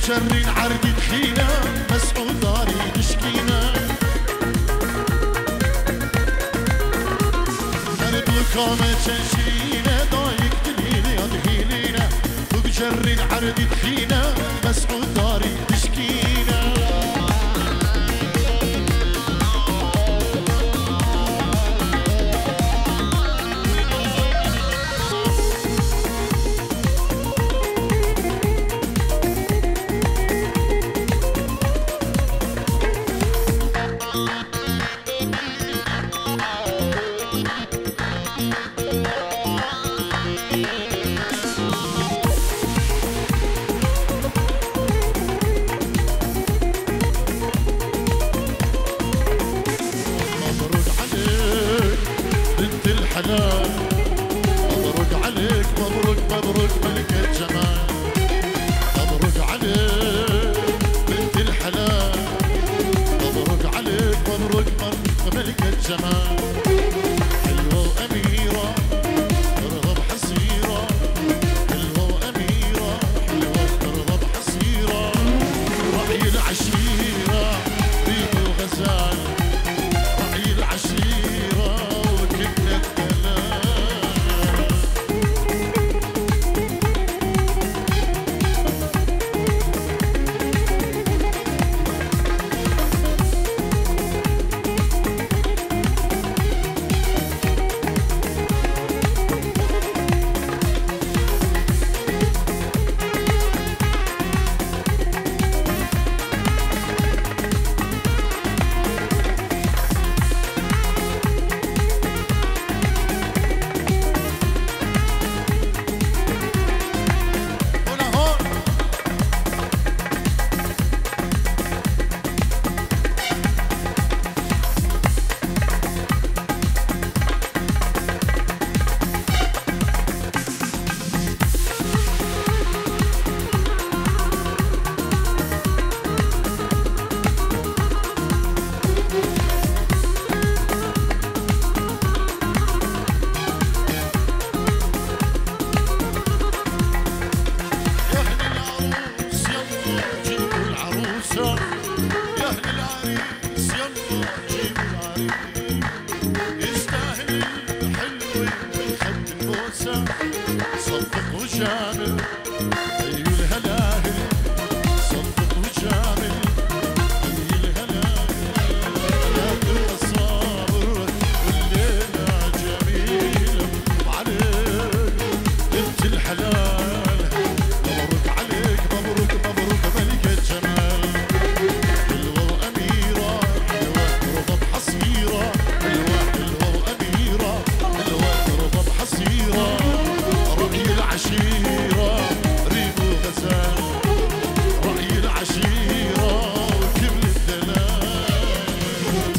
بجرين عردي تخينة مسعود داري تشكينة قلب لكامة تنشينة دايك دليلي أدهيلينة بجرين عردي تخينة مسعود داري تشكينة مبروك عليك مبروك مبروك ملكة جمال مبروك عليك بنت الحلال مبروك عليك مبروك ملكة جمال حلوة وأميرة ترغب حسيرة حلوة وأميرة حلوة ترغب حسيرة رأي العشيرة ريم وغزال رأي العشيرة وكنا صفق وجامل أي الهلاهل صفق وجامل أي الهلاهل لا تبقى صابر والليلة جميلة وعليك بنت الحلال مبروك عليك مبروك مبروك ملكة جمال حلوة وأميرة حلوة ترضى بحصيرة حلوة حلوة وأميرة حلوة ترضى بحصيرة رأي العشيرة ريم وغزال رأي العشيرة وكل الدلال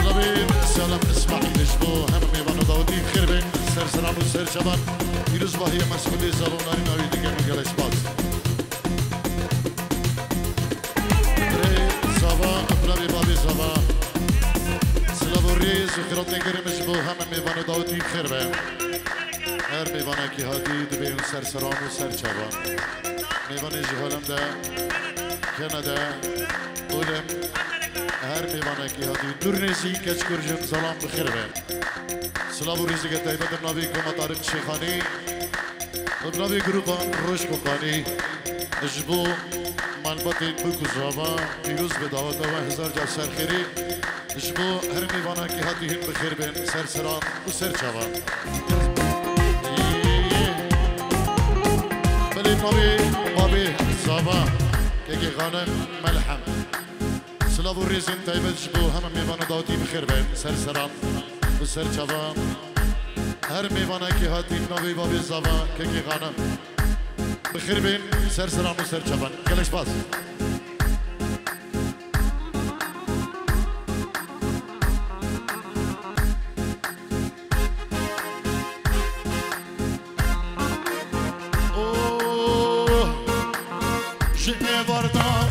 طبيب سلام اسمعي لشبو همي بانو داودي خربين سر سران وسر شبان يروز باهي مسؤولي زالوناري ناوي دیگه مگلش باز زابا ابرابي بابي زابا سلام الريز وخيرات نگري مشبو همي بانو داودي خربين هر میوانه که هادی دبی اون سر سران و سر چوان میوانه جهالم ده کنه ده اولم هر میوانه که هادی دور نیزی کچ کرجم سلام بخیر به سلام و ریزی که تایبه در ناوی کما طارق شیخانی در ناوی گروپان روش کمکانی اجبو منبت بکو زابا پیروز به دعوت و هزار جا سرخیری اجبو هر میوانه که هادی هم بخیر به سر سران و سر چوان نبی بابی زابا که خانم ملحم سلام و ریزین تایبه جبو همه میوانه داوتی بخیر بین سر سران و سر چوان هر میوانه که هاتی نبی بابی زابا که خانم بخیر بین سر سران و سر چوان کلش باز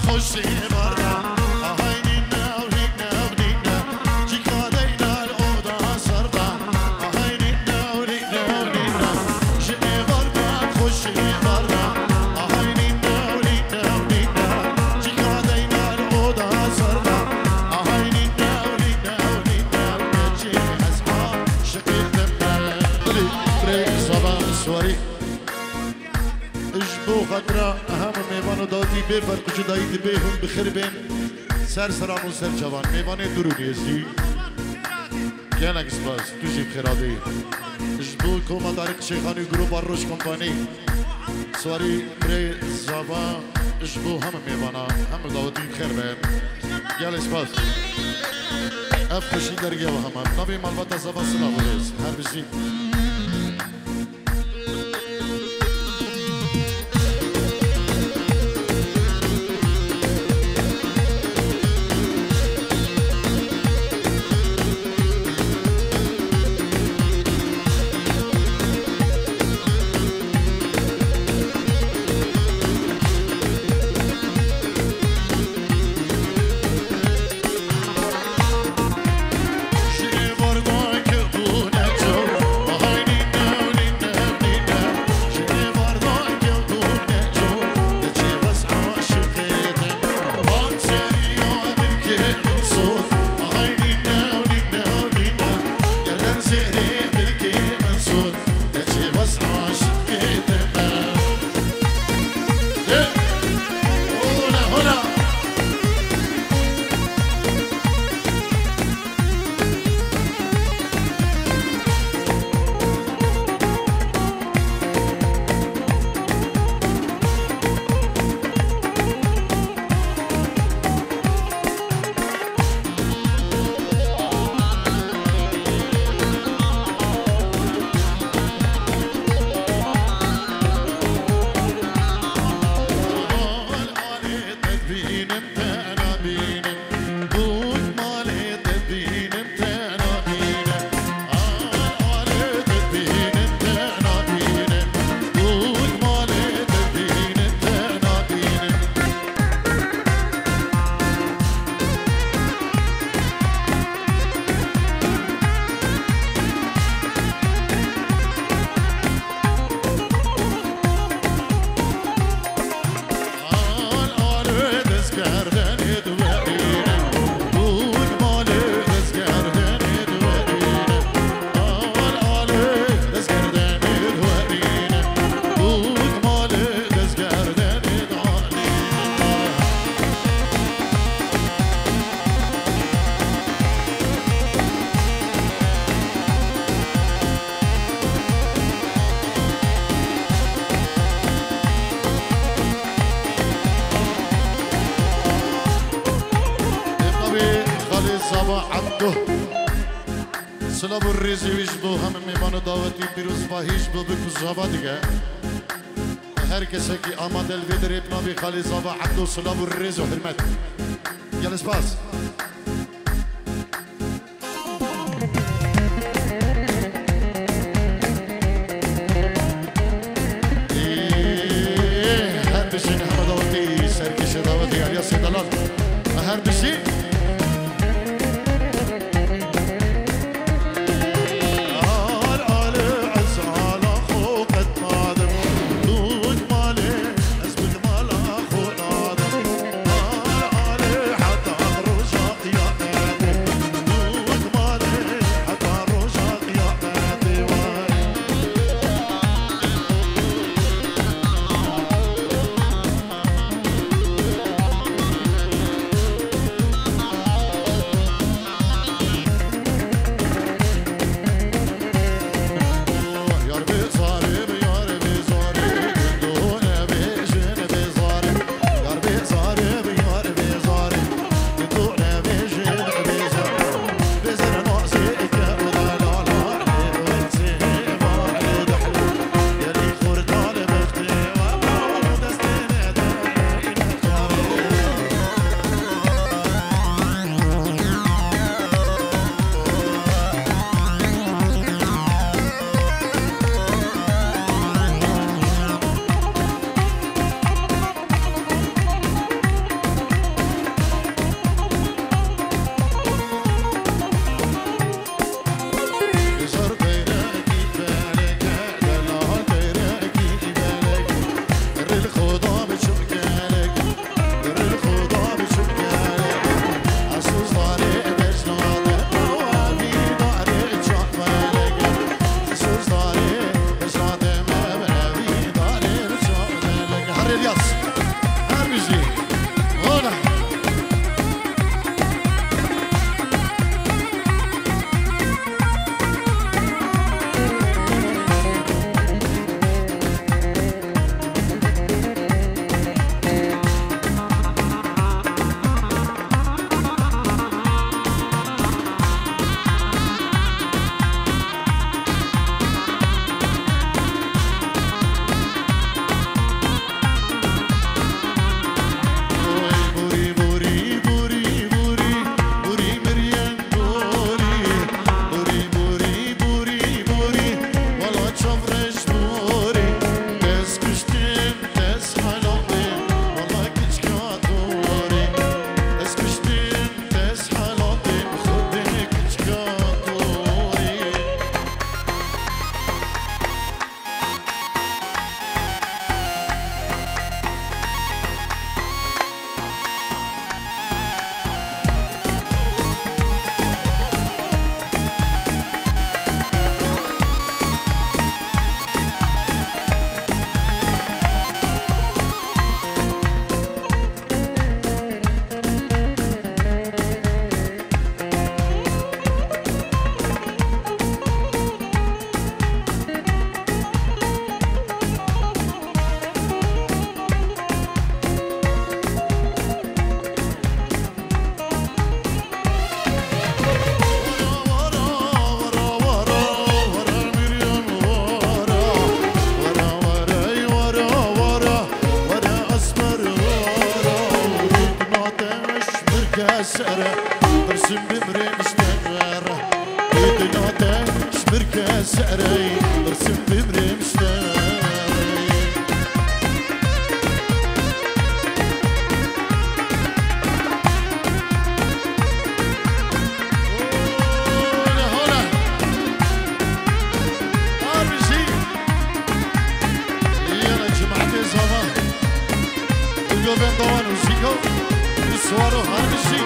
خوشی بردم آهی نینا و نینا و نینا چی کادینا العودا سردم آهی نینا و نینا و نینا جنی بردم خوشی بردم آهی نینا و نینا و نینا به فرق جدایی به هم بخیر بین سر سران و سر جوان میوانه درونیزی گلک سپاس توشی خیراده جبو کوما دارک شیخانی گروه باروش کمپانی سواری بری زبان جبو همه میوانا همه داوتی خیر بین گلک سپاس اف خوشی درگه و همه نبی مالبات زبان سلام بلیز هر بزی سلام الرزی ویش بو همه میمان دعوتی پیروز باهیش بو بکو زبا دیگه هر کسی که آماده الویدر ابنا بی خالی زبا عبدو سلام الرزی و حرمت یل سپاس هر بشین همه دعوتی سرکش دعوتی علیا سیدالان هر بشین كسره برسم بمري مشتغره بدناته شمر كسره برسم بمري مشتغره Ben davan uziko, suaro harbishi.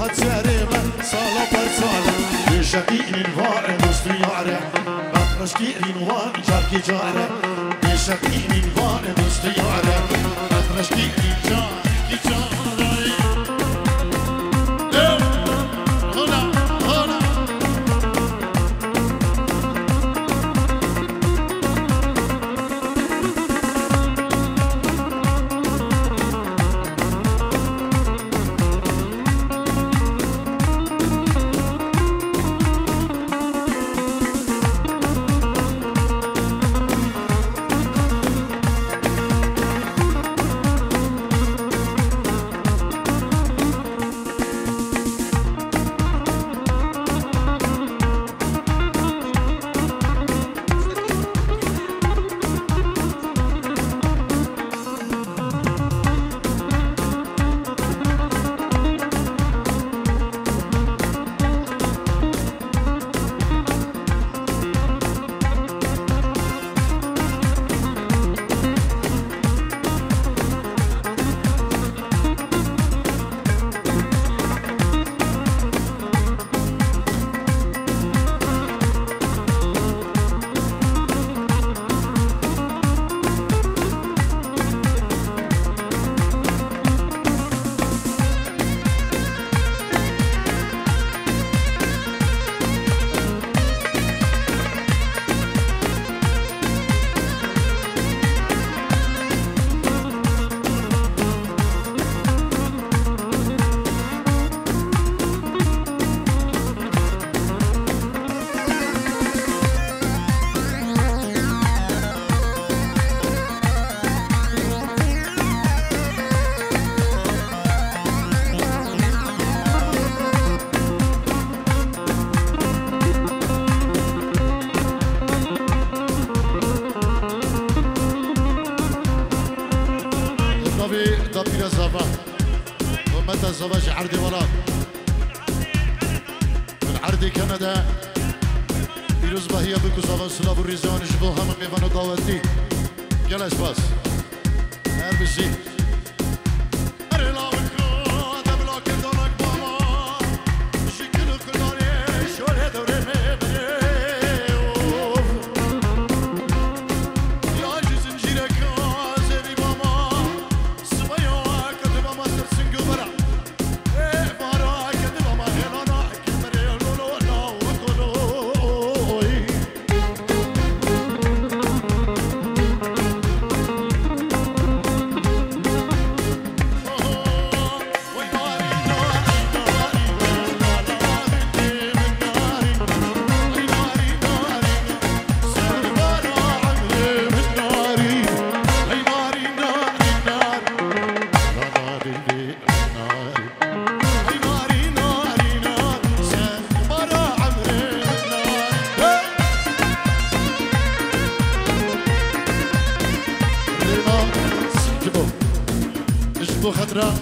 هات سريمة صالة برصالة بشقيق نفار مستري عرق بطرشكي نوان جاركي جارة بشقيق نفار مستري عرق بطرشكي جاركي جارة الزواج عردي وراد من عردي كندا بيروز بهية بكو زوان سلاب الريزون جبوها من ميفانو داوتي جلاش باس هر بجي خطرة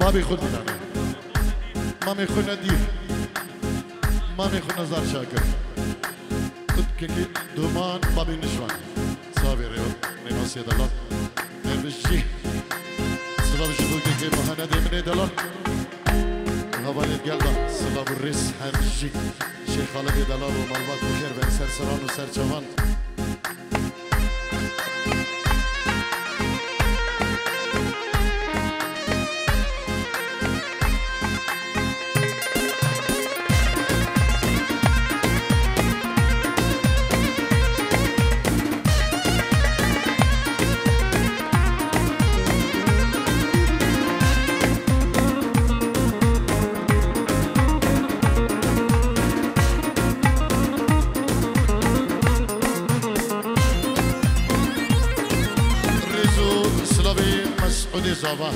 ما بيخدنا ما بيخدنا دير ما بيخدنا زار شاكر تبكي دومان ما بينشوان صابر يا نيما سيد الله نربشي سلام الشبوكي كيف هنا دي من دلال هوا القلبة سلام الرئيس هرجي شيخ خالد دلال ومالبات بخير بين سرسران وسرچوان زابا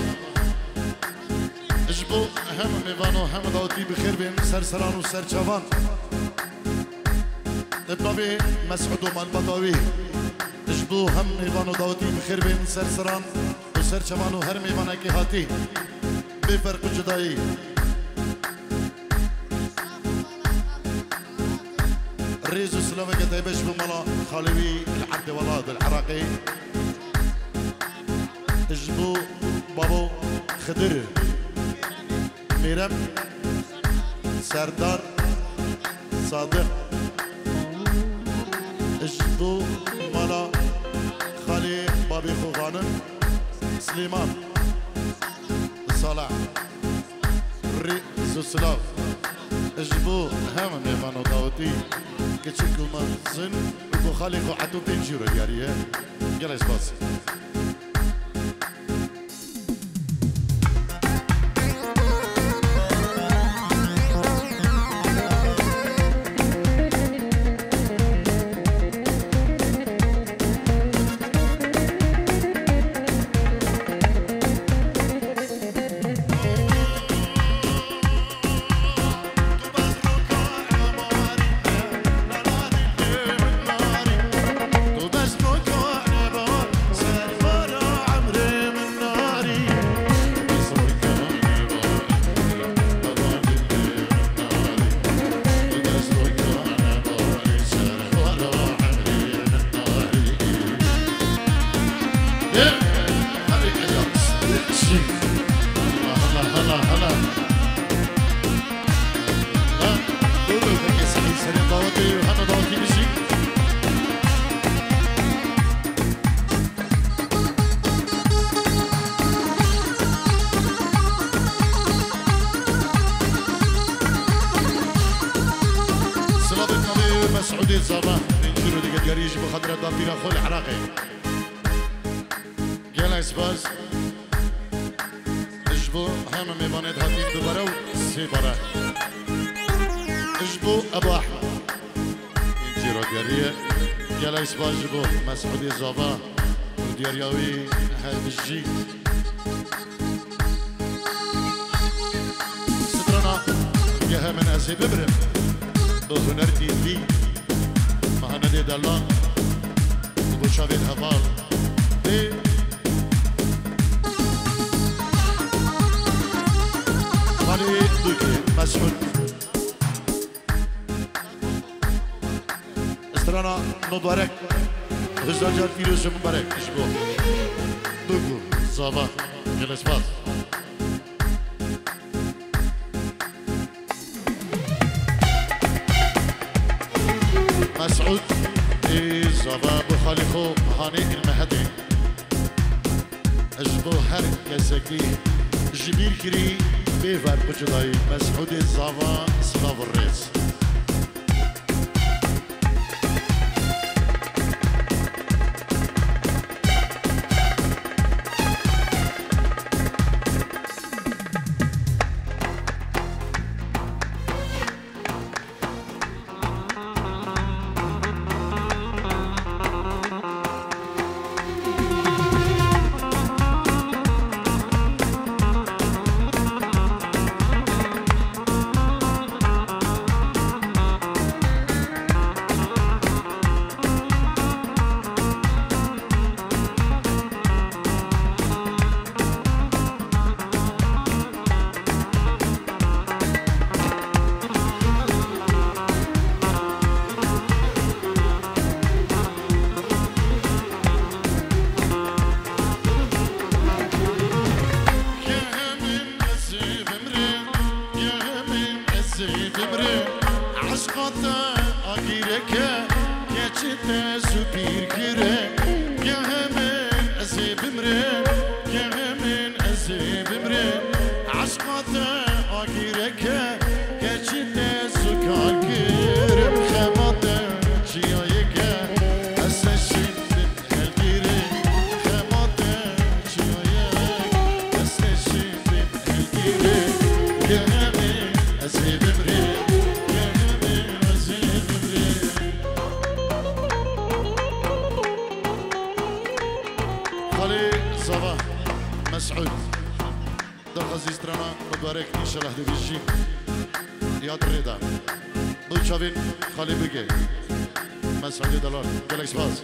اجبو هم ميوانو هم داوتي بخير بين سرسران وسرچوان ابنبي مسعود ومالبطاوي اجبو هم ميوانو داوتي بخير بين سرسران وسرچوان وهر ميوانا كي هاتي بفرق جدائي ريزو سلامة كتايبش بملا خالوي العبد ولاد العراقي اجبو بابو خضر میرم سردار صادق اجبو مالا خالی بابی خوغانم سلیمان صالح ريزو سلاف اجبو هم ميفانو داوتي كتشكو مزن وبو خالي خو عدو بينجيرو دياريه يلا اسباس مسعودي الصباح ننشروا ديك الجريج بخضرة ضبيرة خول عراقي جالا اسباس اجبو هم ميبانيد هاتين دوبارو سيبارا اجبو ابو احمد ننشروا ديارية جالا اسباس جبو مسعودي الصباح وديارياوي هاي بالجي سترنا جاها من اسي ببرم بهنر ديني مهنا دي دلان وبشاوي الهفال دي خالي دوكي مسعود استرانا مبارك غزاجار فيروز مبارك اشبو دوكو صباح جلس باس مسعود الزباب خالقو هاني المهدي اجبو هر كسكي جبير كري بيفر بجداي مسعود الزبا سلاف الرئيس مسعود دغزي سترانا مبارك ان شاء الله دبيجي ياد رضا بوشافين خالي بيجي مسعود دلال جالكس باز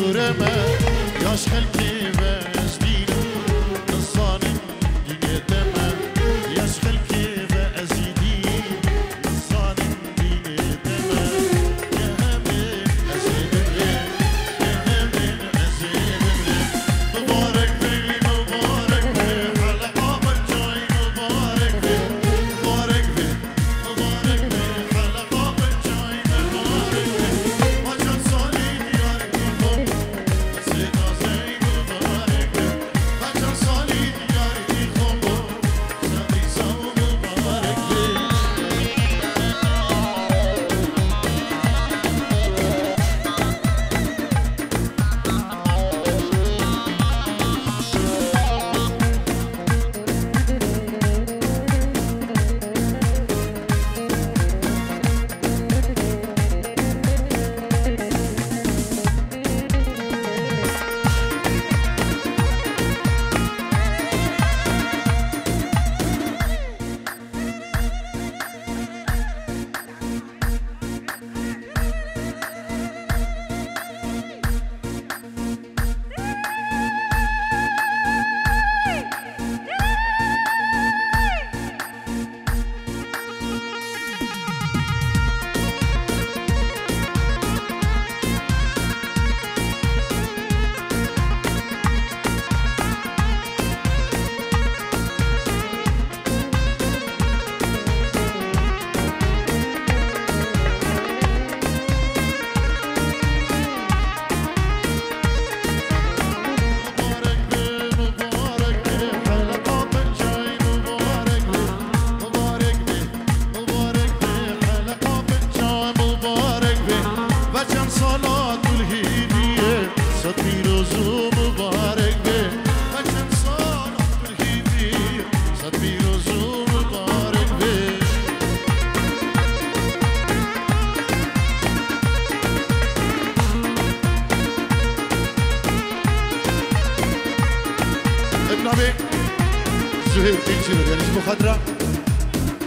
دورما ياش خلقي وازدين نصاني دنيا دما ياش خلقي وازدين نصاني دنيا دما يا همين أزيد بلين يا همين أزيد بلين مبارك بي مبارك بي حلقة بالجاي مبارك بي مبارك بي مبارك بي حلقة بالجاي مبارك بي وجه صالي دياركم سيدا زي مبارك بي وجه صالي دياركم سبي سو مبارك بي زهير تنشير يعني اسمه خضرة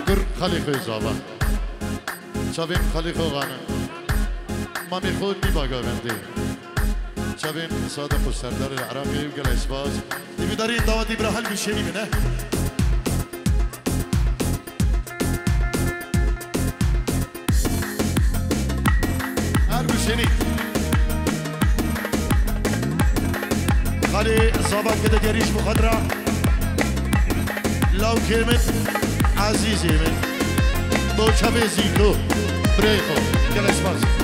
كر خليفة زابا شابين خليفة غانا مامي خود مي باقا بندي شابين صادق السردار العراقي وقال اسباز تبي دارين دعوة إبراهيم بالشيني منه بالشيني خالي صابا كده جريش مخضرة لو كلمة عزيزي من بوشا بيزيكو بريخو قال اسباز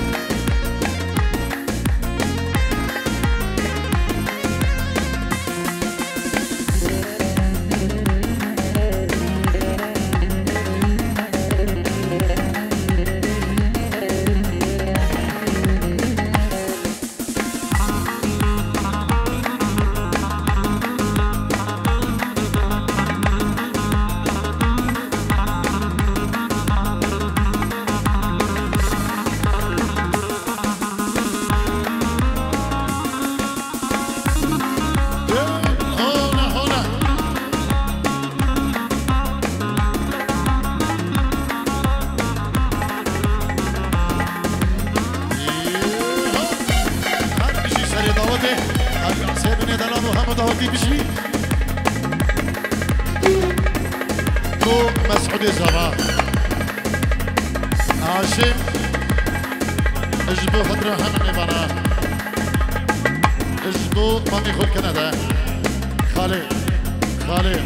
مسعود زبا هاشم اجبو خضرة همني بنا اجبو مامي خول كندا خالي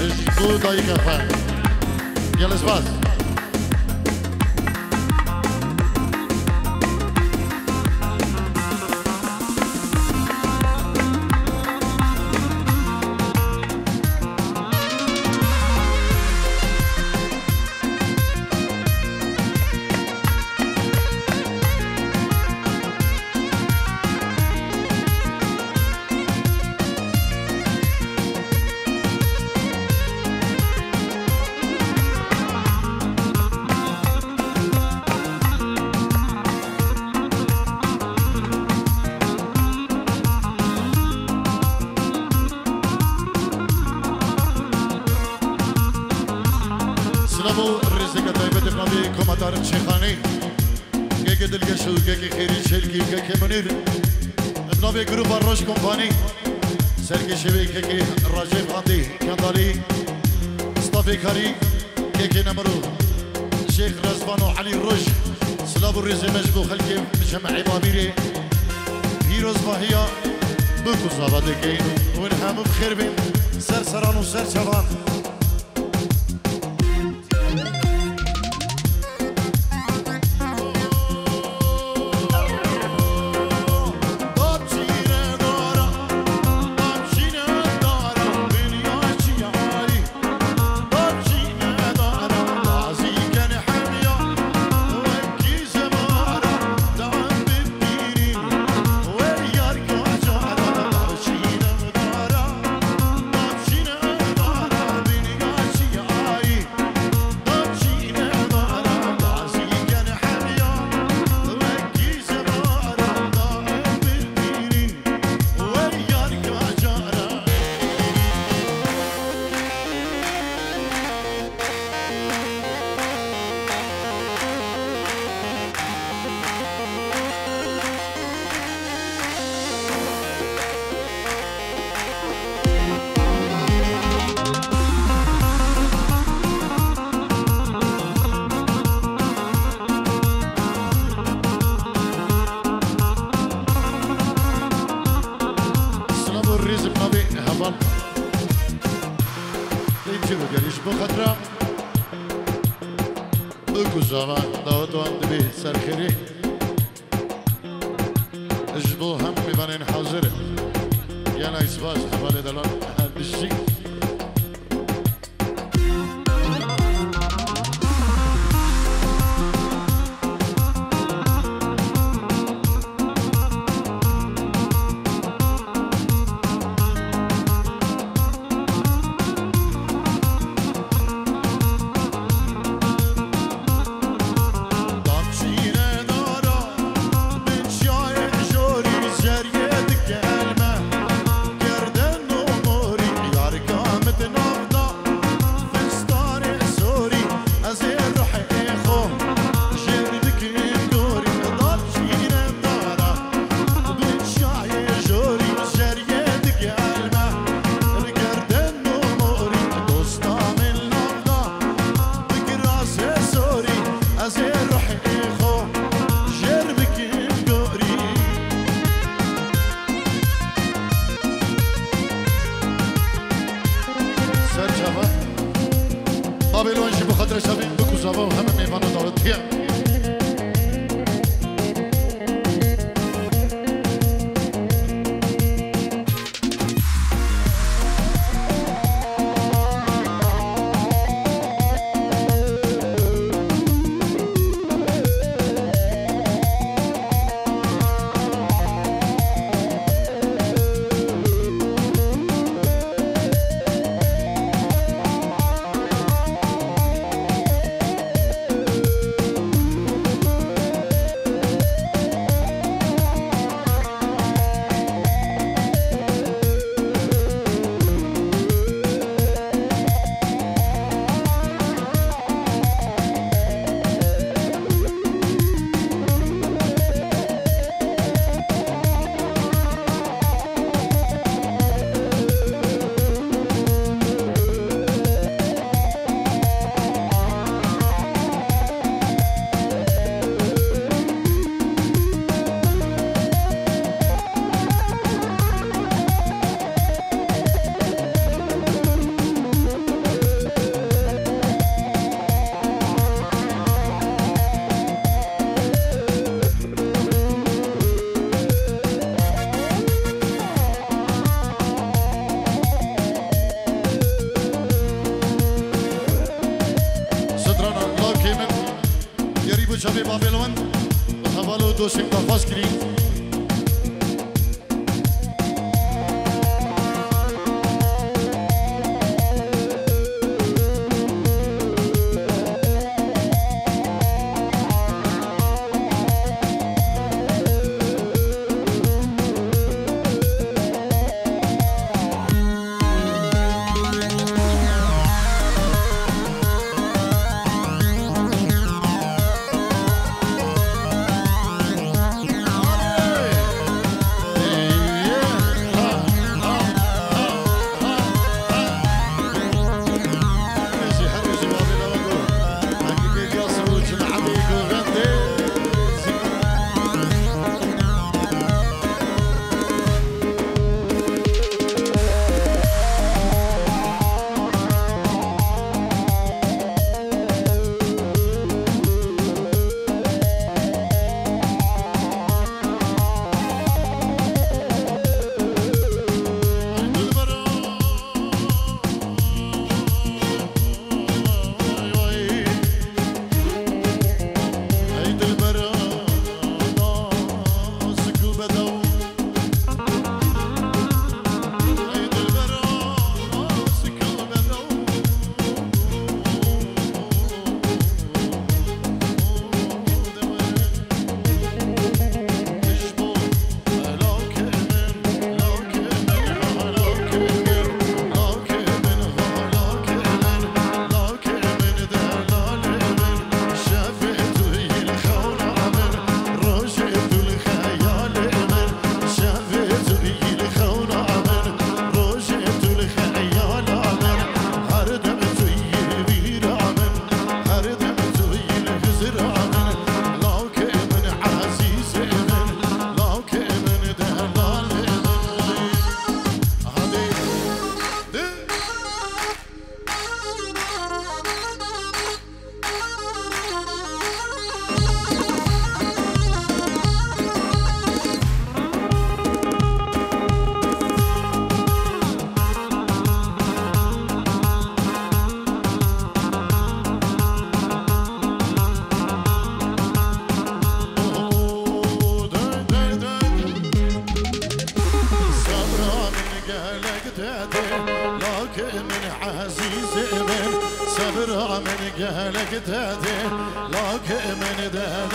اجبو داي كفا جلس باز سلامو الرزق طيبة بنبي كوماتار الشيخاني كيك دلقشو كيك خيري شلقي كيك منير سلافي جروب الروش كومباني سرقي شبي كيكي راجيب غاندي كاندالي مصطفى كاري كيكي نمرو شيخ رزبان وعلي الرج سلافو الرزي مجبو خلقي مجمع بابيري هيروز باهيا بكو زابادكين ونهم بخير بين سرسران وسر شبان دوشم درخواست کریم مهلك تاتي لك من دلال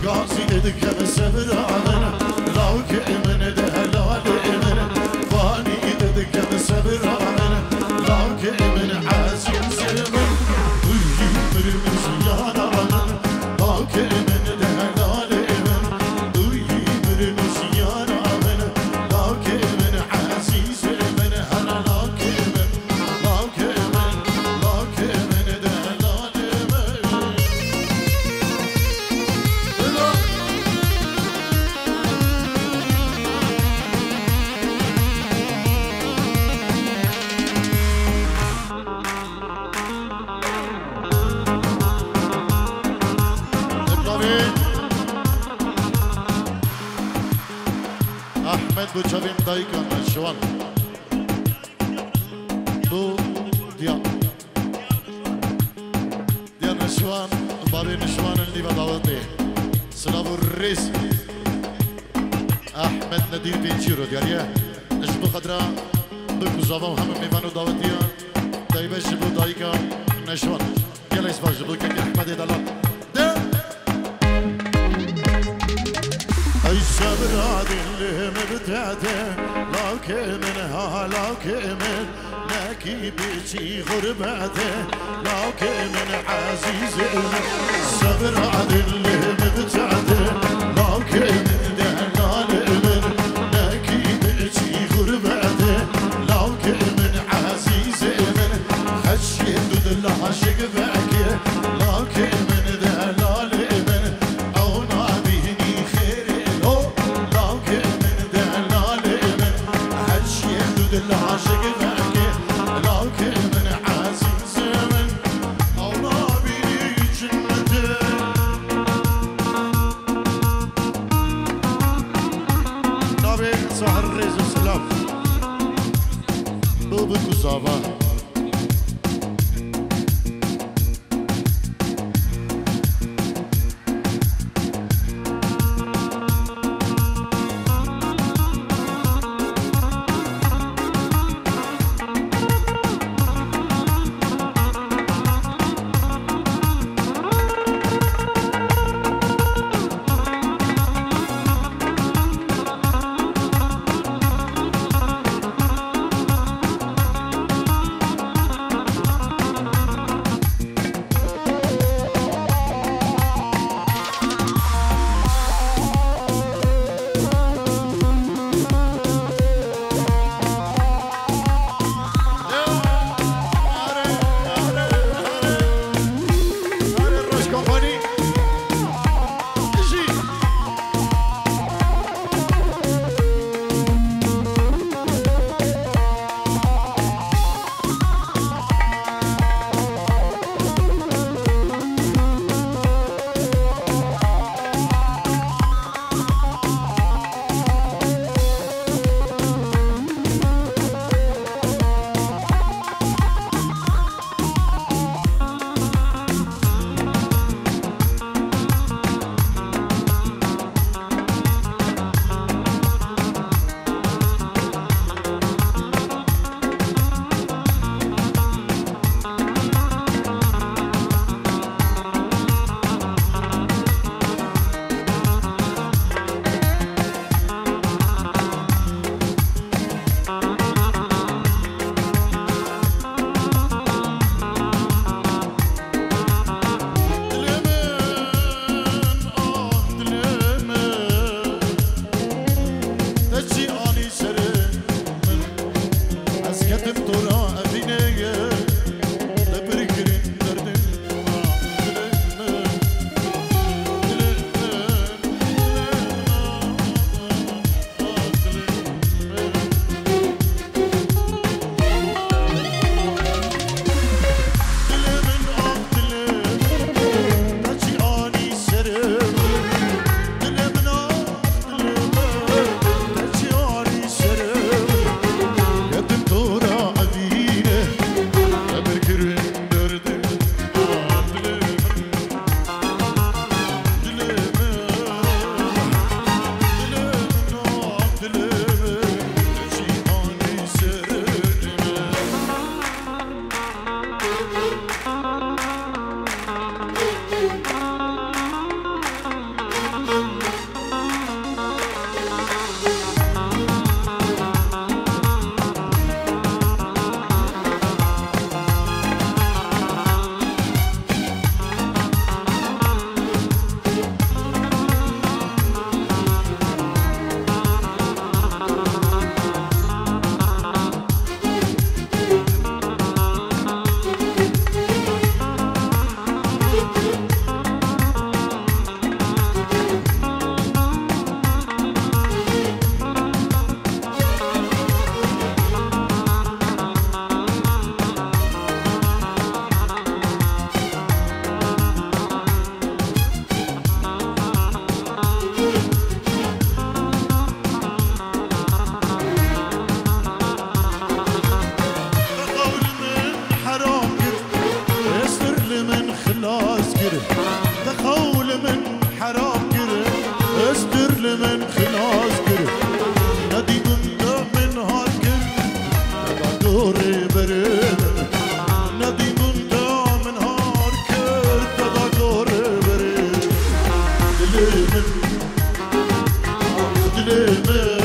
قاسي دك بسبر عمنا لك من دلال فاني دك بسبر عمنا لك من عاسين سلمن ويجي مرمزيان عمنا لك من دلال ويجي مرمزيان عمنا لك من عاسيس من هلا لك من أحمد بوشافين دايكا نشوان دو ديا نشوان بابي نشوان اللي بداوتي سلافو الرئيس أحمد ندير بينشيرو دياريا نجبو خدرا بكو زافو هم ميفانو داوتيا دايبا جبو دايكا نشوان يلا يسبا جبو كاكي أحمد يدالات أي صبر اللي مبتعده لك منها لك من لكي بيجي غربته لك من عزيز صبر اللي مبتعده لك من دلال من لكي بيجي غربته لك من عزيز من خشيت دل عاشق باكي لك من دلال من أو نابيني خير العاشق باكي لك من عزيز من أو نابيني جنته من خلاص كر ندی بنده من هار کر ندا دوره بره ندی بنده من هار کر ندا دوره بره دلی من دلی من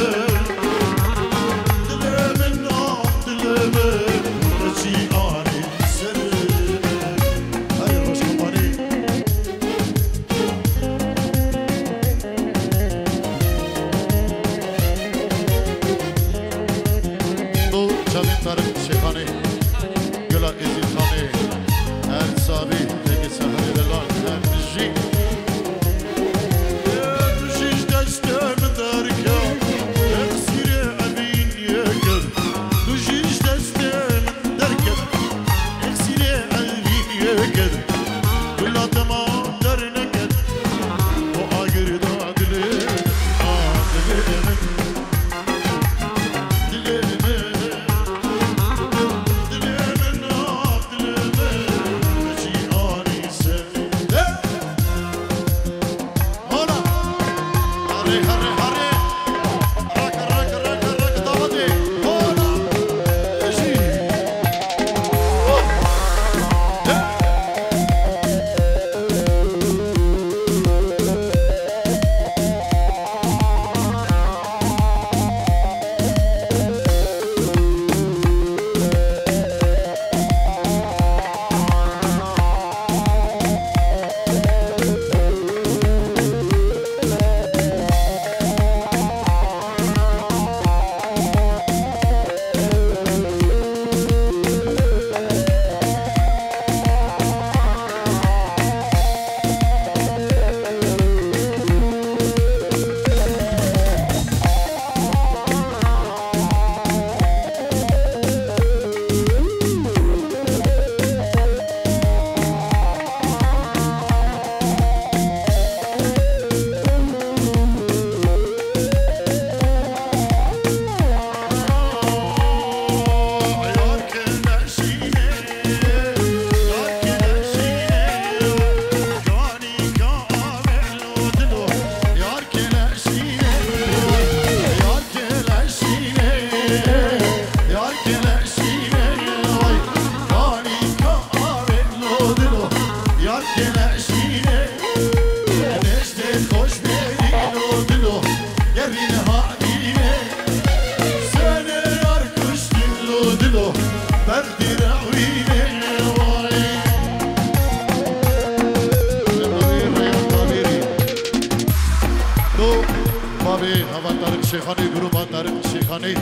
شیخانی گروه در شیخانی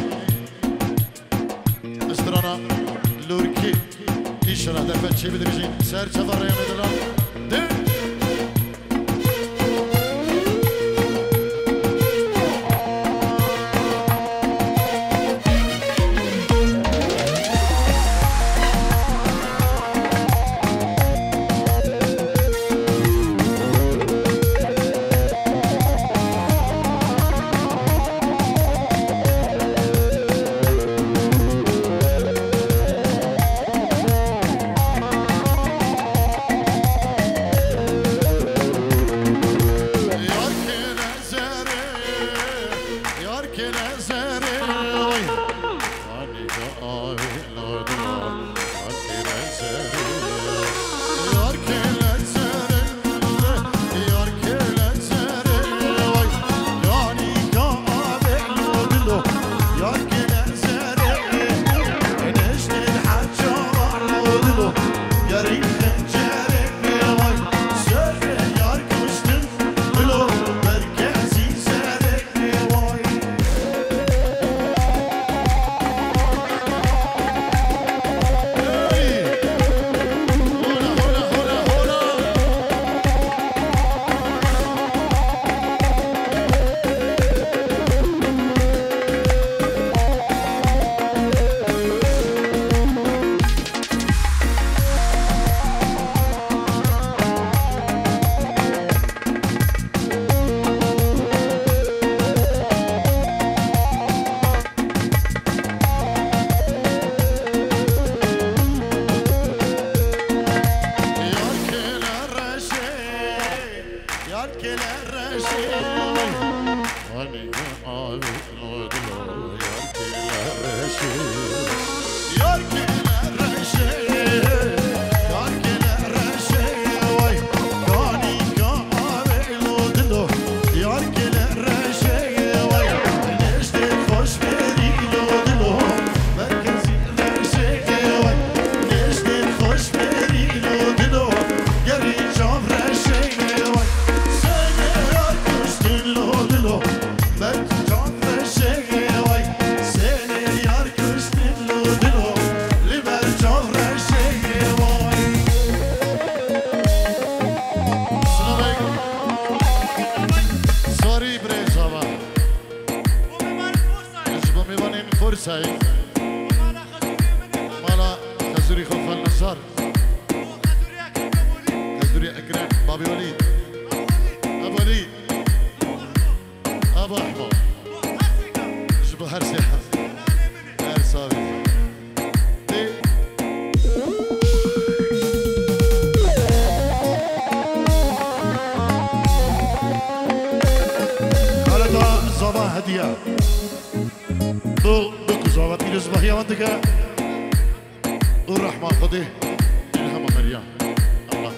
استرانا لورکی ایشالا در چی بده بشین سر چفر ریم ادلان هني عاود لو دلو يا رشي يا رشي يا رشي وي كاني كعب لو دلو يا رشي وي نشتي خوش بري لو دلو مركزي رشي وي نشتي خوش بري لو دلو يري جام رشي وي سنة يا كشتي لو دلو مركزي جام رشي وي سنة يا كشتي لو دلو لبر جام رشي وي السلام عليكم سوري بريزاوا اجبا ميوانين فرصة مالا خزوري خوف النصار خزوري اكرم بابي وليد ابو وليد ابو احمد اجبا هر سيحة هر صافي زبا هدية بكو زبا تيجي زبا وانتك والرحمة خذي إلهام مريم الله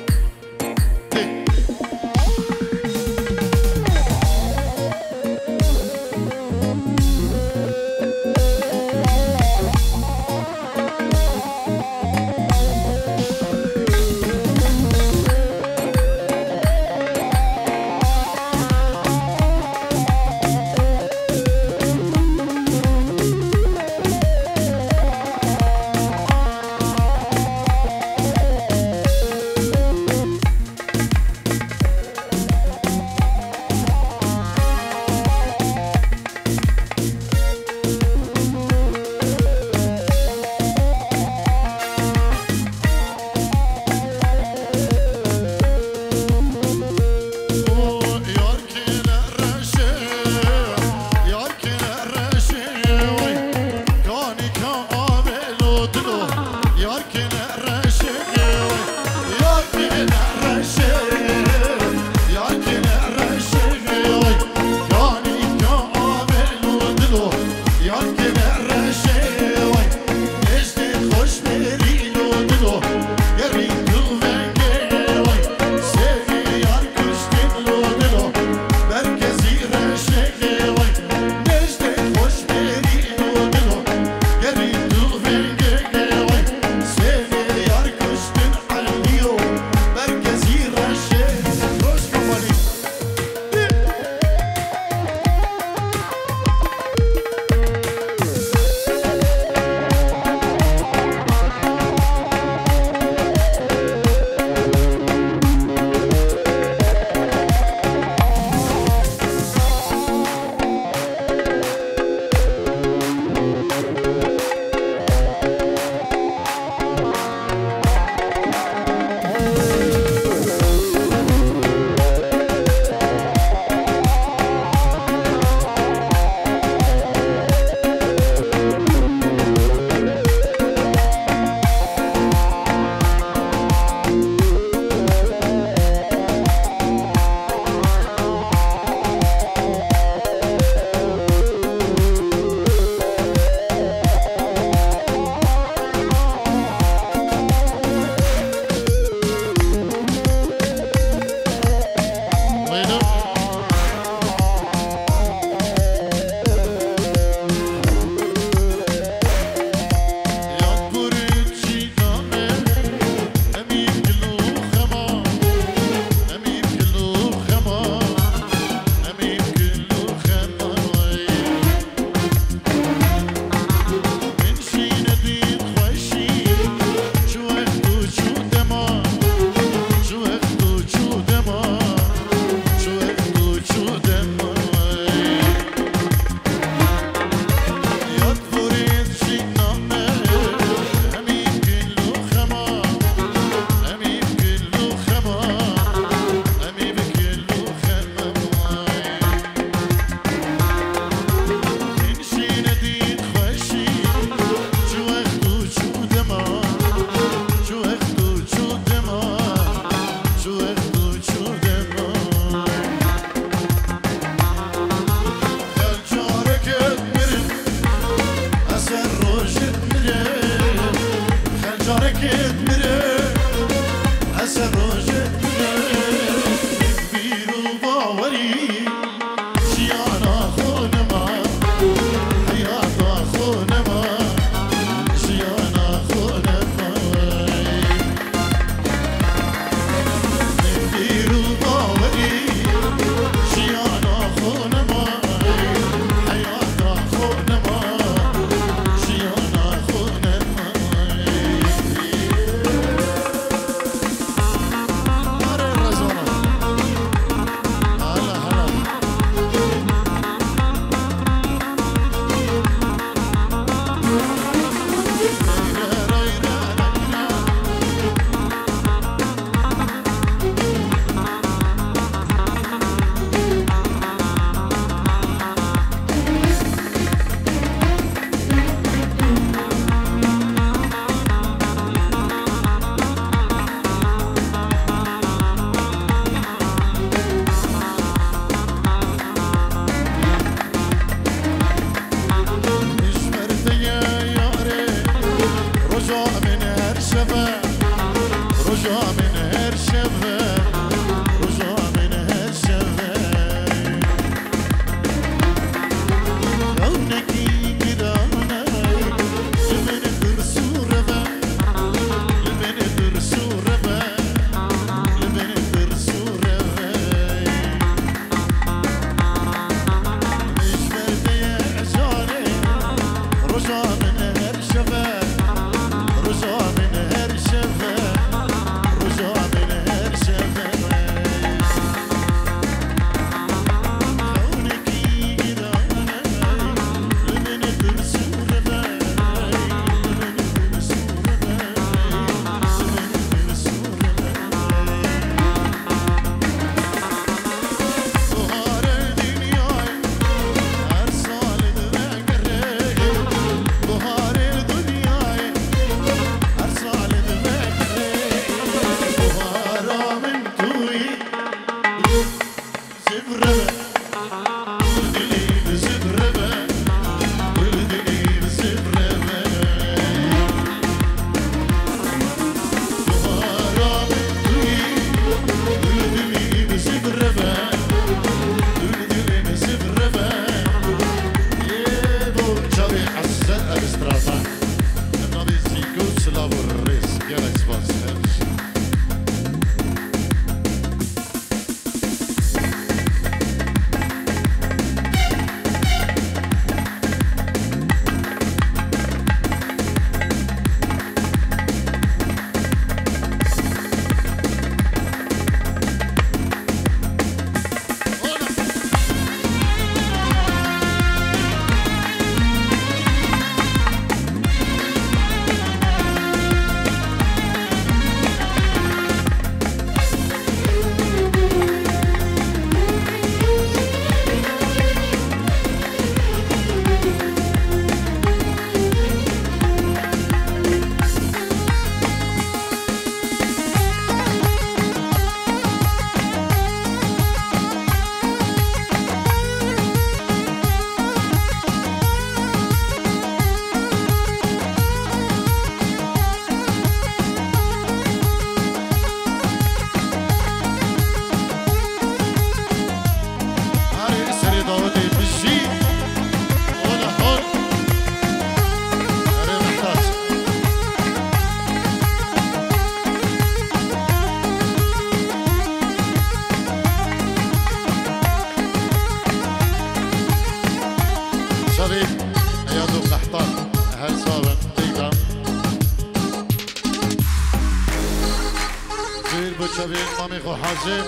مامی خو حاجب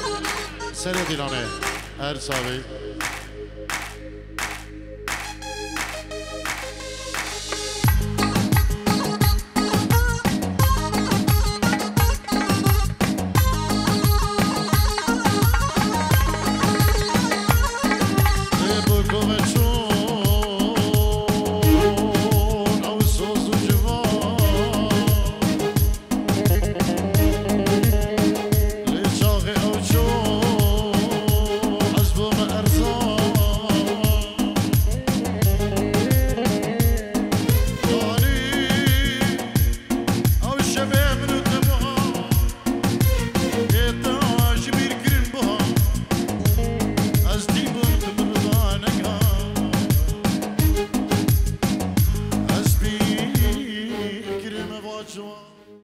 سر دیلانه هر صاحبی